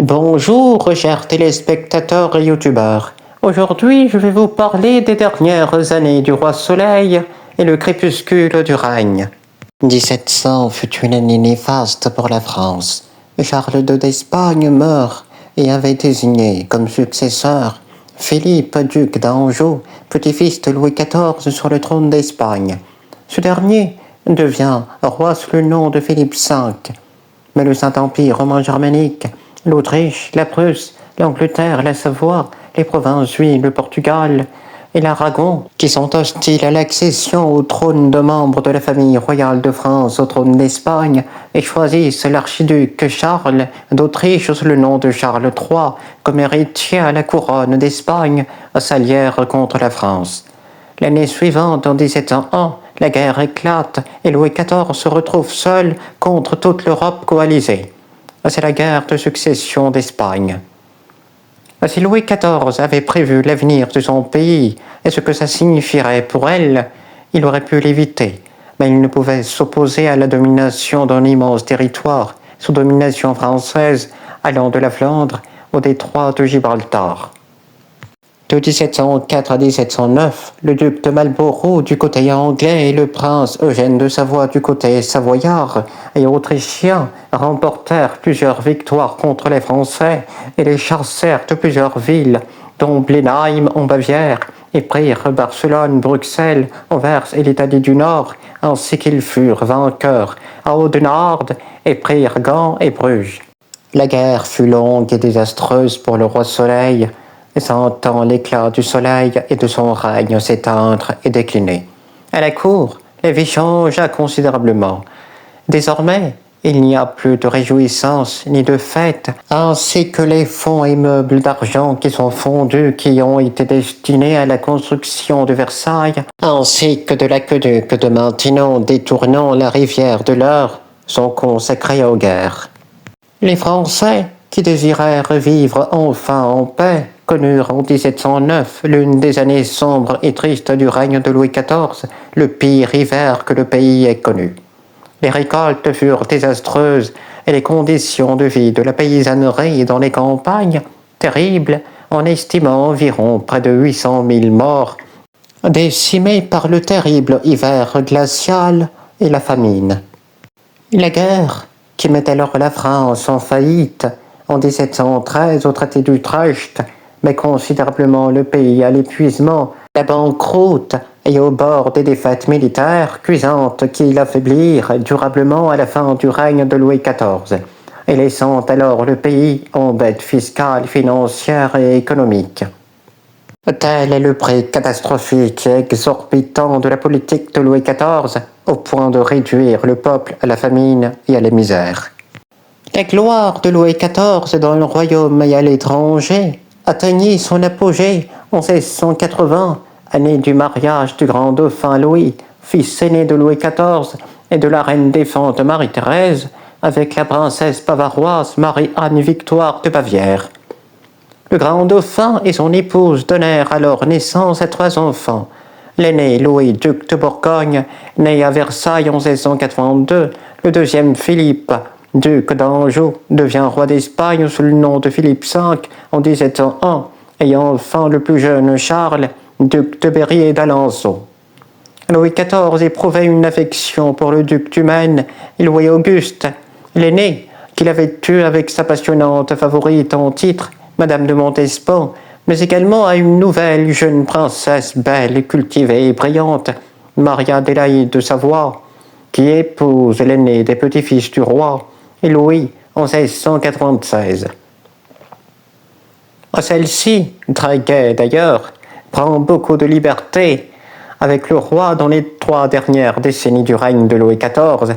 Bonjour, chers téléspectateurs et youtubeurs. Aujourd'hui, je vais vous parler des dernières années du roi Soleil et le crépuscule du règne. 1700 fut une année néfaste pour la France. Charles II d'Espagne meurt et avait désigné comme successeur Philippe, duc d'Anjou, petit-fils de Louis XIV sur le trône d'Espagne. Ce dernier devient roi sous le nom de Philippe V. Mais le Saint-Empire romain germanique, l'Autriche, la Prusse, l'Angleterre, la Savoie, les provinces juives, le Portugal et l'Aragon, qui sont hostiles à l'accession au trône de membres de la famille royale de France au trône d'Espagne, et choisissent l'archiduc Charles d'Autriche sous le nom de Charles III comme héritier à la couronne d'Espagne, s'allièrent contre la France. L'année suivante, en 1701, la guerre éclate et Louis XIV se retrouve seul contre toute l'Europe coalisée. C'est la guerre de succession d'Espagne. Si Louis XIV avait prévu l'avenir de son pays et ce que ça signifierait pour elle, il aurait pu l'éviter, mais il ne pouvait s'opposer à la domination d'un immense territoire, sous domination française, allant de la Flandre au détroit de Gibraltar. De 1704 à 1709, le duc de Marlborough du côté anglais et le prince Eugène de Savoie du côté savoyard et autrichien remportèrent plusieurs victoires contre les Français et les chassèrent de plusieurs villes, dont Blenheim en Bavière, et prirent Barcelone, Bruxelles, Anvers et l'Italie du Nord, ainsi qu'ils furent vainqueurs à Oudenarde et prirent Gand et Bruges. La guerre fut longue et désastreuse pour le roi Soleil, sentant l'éclat du soleil et de son règne s'éteindre et décliner. À la cour, la vie changea considérablement. Désormais, il n'y a plus de réjouissances ni de fêtes, ainsi que les fonds et meubles d'argent qui sont fondus, qui ont été destinés à la construction de Versailles, ainsi que de l'aqueduc de Maintenon détournant la rivière de l'Eure, sont consacrés aux guerres. Les Français, qui désirèrent vivre enfin en paix, connurent en 1709 l'une des années sombres et tristes du règne de Louis XIV, le pire hiver que le pays ait connu. Les récoltes furent désastreuses et les conditions de vie de la paysannerie dans les campagnes terribles, en estimant environ près de 800 000 morts, décimés par le terrible hiver glacial et la famine. La guerre, qui met alors la France en faillite en 1713 au traité d'Utrecht, met considérablement le pays à l'épuisement, la banqueroute et au bord des défaites militaires cuisantes qui l'affaiblirent durablement à la fin du règne de Louis XIV, et laissant alors le pays en dette fiscale, financière et économique. Tel est le prix catastrophique et exorbitant de la politique de Louis XIV, au point de réduire le peuple à la famine et à la misère. La gloire de Louis XIV dans le royaume et à l'étranger atteignit son apogée en 1680, année du mariage du grand dauphin Louis, fils aîné de Louis XIV et de la reine défunte Marie-Thérèse, avec la princesse bavaroise Marie-Anne-Victoire de Bavière. Le grand dauphin et son épouse donnèrent alors naissance à 3 enfants. L'aîné Louis, duc de Bourgogne, né à Versailles en 1682, le deuxième Philippe, duc d'Anjou, devient roi d'Espagne sous le nom de Philippe V en 1701, et enfin le plus jeune Charles, duc de Berry et d'Alençon. Louis XIV éprouvait une affection pour le duc du Maine et Louis-Auguste, l'aîné, qu'il avait eu avec sa passionnante favorite en titre, Madame de Montespan, mais également à une nouvelle jeune princesse belle, cultivée et brillante, Marie-Adélaïde de Savoie, qui épouse l'aîné des petits-fils du roi, et Louis, en 1696. Celle-ci, très gaie d'ailleurs, prend beaucoup de liberté avec le roi dans les 3 dernières décennies du règne de Louis XIV,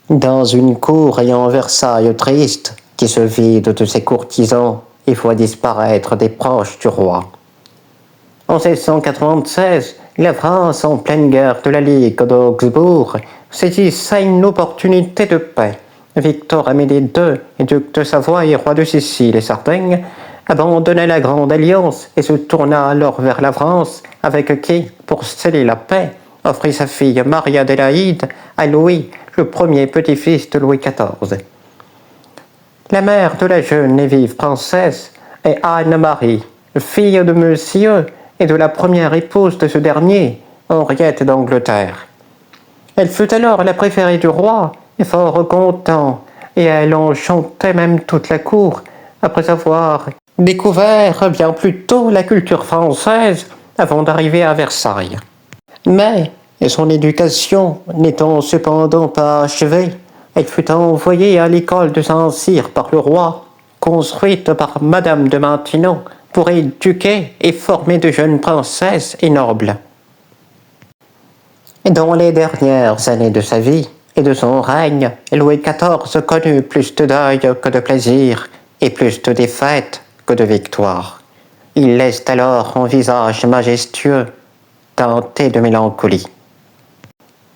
dans une cour ayant Versailles triste, qui se vide de ses courtisans et voit disparaître des proches du roi. En 1696, la France, en pleine guerre de la Ligue d'Augsbourg, saisissait une opportunité de paix. Victor Amédée II, duc de Savoie et roi de Sicile et Sardaigne, abandonna la Grande Alliance et se tourna alors vers la France, avec qui, pour sceller la paix, offrit sa fille Marie-Adélaïde à Louis, le premier petit-fils de Louis XIV. La mère de la jeune et vive princesse est Anne-Marie, fille de monsieur et de la première épouse de ce dernier, Henriette d'Angleterre. Elle fut alors la préférée du roi, et fort content, et elle enchantait même toute la cour, après avoir découvert bien plus tôt la culture française avant d'arriver à Versailles. Mais, son éducation n'étant cependant pas achevée, elle fut envoyée à l'école de Saint-Cyr par le roi, construite par Madame de Maintenon pour éduquer et former de jeunes princesses et nobles. Dans les dernières années de sa vie et de son règne, Louis XIV connut plus de deuil que de plaisir et plus de défaites que de victoires. Il laisse alors un visage majestueux, teinté de mélancolie.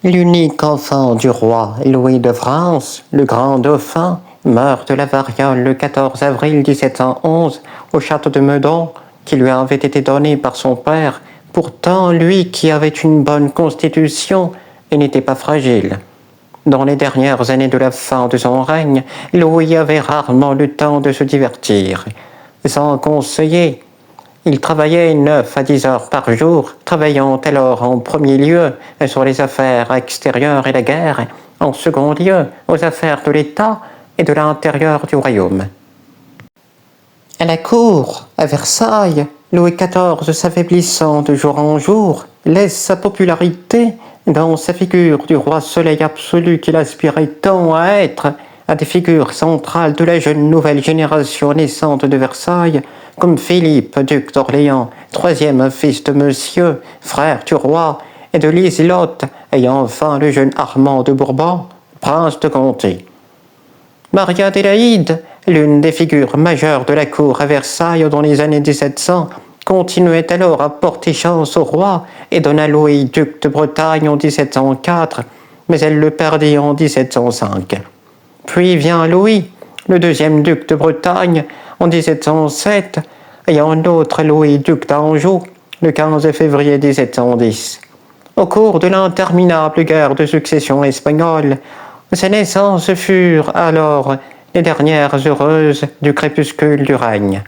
L'unique enfant du roi Louis de France, le grand dauphin, meurt de la variole le 14 avril 1711 au château de Meudon, qui lui avait été donné par son père, pourtant lui qui avait une bonne constitution et n'était pas fragile. Dans les dernières années de la fin de son règne, Louis avait rarement le temps de se divertir. Sans conseiller, il travaillait 9 à 10 heures par jour, travaillant alors en premier lieu sur les affaires extérieures et la guerre, en second lieu aux affaires de l'État et de l'intérieur du royaume. À la cour, à Versailles, Louis XIV, s'affaiblissant de jour en jour, laisse sa popularité dans sa figure du roi soleil absolu qu'il aspirait tant à être, à des figures centrales de la jeune nouvelle génération naissante de Versailles, comme Philippe, duc d'Orléans, troisième fils de monsieur, frère du roi, et de Liselotte, et enfin le jeune Armand de Bourbon, prince de Comté. Marie-Adélaïde, l'une des figures majeures de la cour à Versailles dans les années 1700, continuait alors à porter chance au roi et donna Louis duc de Bretagne en 1704, mais elle le perdit en 1705. Puis vient Louis, le deuxième duc de Bretagne, en 1707, et un autre Louis duc d'Anjou, le 15 février 1710. Au cours de l'interminable guerre de succession espagnole, ces naissances furent alors les dernières heureuses du crépuscule du règne.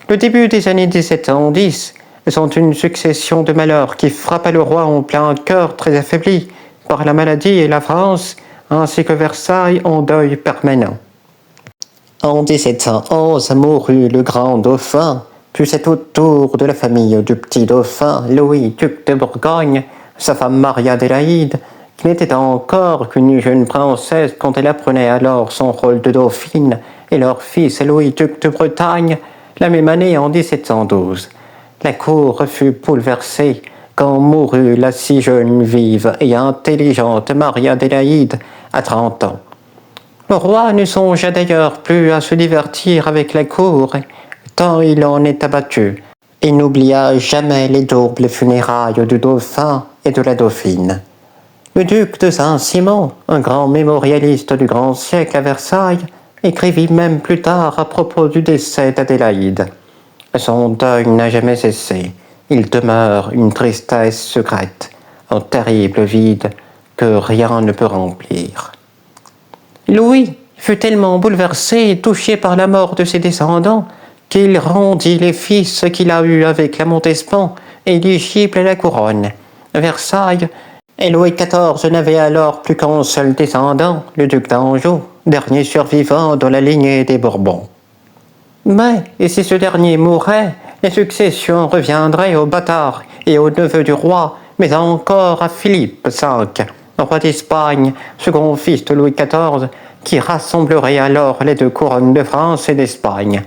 Le début des années 1710 sont une succession de malheurs qui frappa le roi en plein cœur très affaibli par la maladie et la France, ainsi que Versailles en deuil permanent. En 1711 mourut le grand dauphin, puis c'est au tour de la famille du petit dauphin Louis, duc de Bourgogne, sa femme Marie-Adélaïde, qui n'était encore qu'une jeune princesse quand elle apprenait alors son rôle de dauphine, et leur fils Louis, duc de Bretagne, la même année en 1712. La cour fut bouleversée quand mourut la si jeune, vive et intelligente Marie-Adélaïde à 30 ans. Le roi ne songea d'ailleurs plus à se divertir avec la cour, tant il en est abattu, et n'oublia jamais les doubles funérailles du dauphin et de la dauphine. Le duc de Saint-Simon, un grand mémorialiste du grand siècle à Versailles, écrivit même plus tard à propos du décès d'Adélaïde. Son deuil n'a jamais cessé. Il demeure une tristesse secrète, un terrible vide que rien ne peut remplir. Louis fut tellement bouleversé et touché par la mort de ses descendants qu'il rendit les fils qu'il a eus avec la Montespan éligibles à la couronne. Versailles, et Louis XIV n'avait alors plus qu'un seul descendant, le duc d'Anjou, dernier survivant de la lignée des Bourbons. Mais, si ce dernier mourait, la succession reviendrait au bâtard et au neveu du roi, mais encore à Philippe V, roi d'Espagne, second fils de Louis XIV, qui rassemblerait alors les deux couronnes de France et d'Espagne.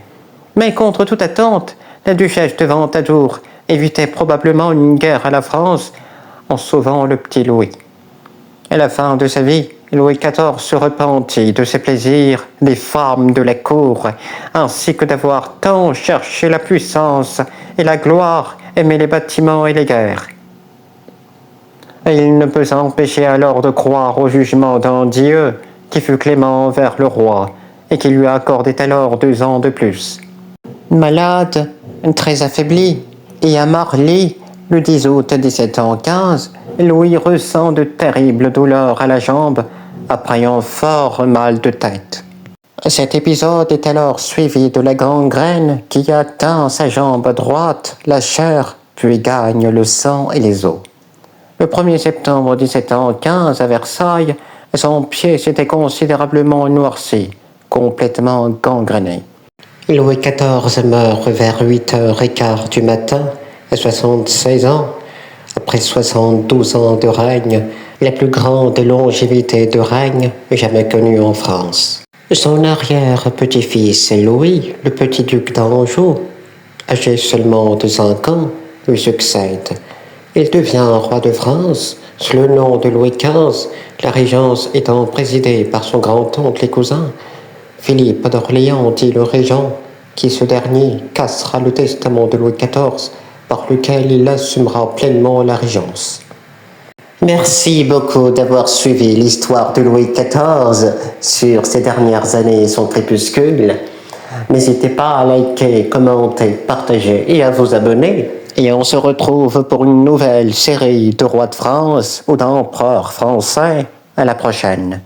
Mais contre toute attente, la duchesse de Ventadour évitait probablement une guerre à la France en sauvant le petit Louis. À la fin de sa vie, Louis XIV se repentit de ses plaisirs, des femmes de la cour, ainsi que d'avoir tant cherché la puissance et la gloire, aimé les bâtiments et les guerres. Et il ne peut s'empêcher alors de croire au jugement d'un Dieu qui fut clément envers le roi et qui lui accordait alors 2 ans de plus. Malade, très affaibli et à Marly, le 10 août 1715, Louis ressent de terribles douleurs à la jambe après un fort mal de tête. Cet épisode est alors suivi de la gangrène qui atteint sa jambe droite, la chair, puis gagne le sang et les os. Le 1er septembre 1715, à Versailles, son pied s'était considérablement noirci, complètement gangréné. Louis XIV meurt vers 8h15 du matin, à 76 ans, après 72 ans de règne, la plus grande longévité de règne jamais connue en France. Son arrière-petit-fils Louis, le petit-duc d'Anjou, âgé seulement de 5 ans, lui succède. Il devient roi de France sous le nom de Louis XV, la régence étant présidée par son grand-oncle et cousin, Philippe d'Orléans, dit le régent, qui ce dernier cassera le testament de Louis XIV, par lequel il assumera pleinement la régence. Merci beaucoup d'avoir suivi l'histoire de Louis XIV sur ces dernières années et son crépuscule. N'hésitez pas à liker, commenter, partager et à vous abonner. Et on se retrouve pour une nouvelle série de rois de France ou d'empereurs français. À la prochaine.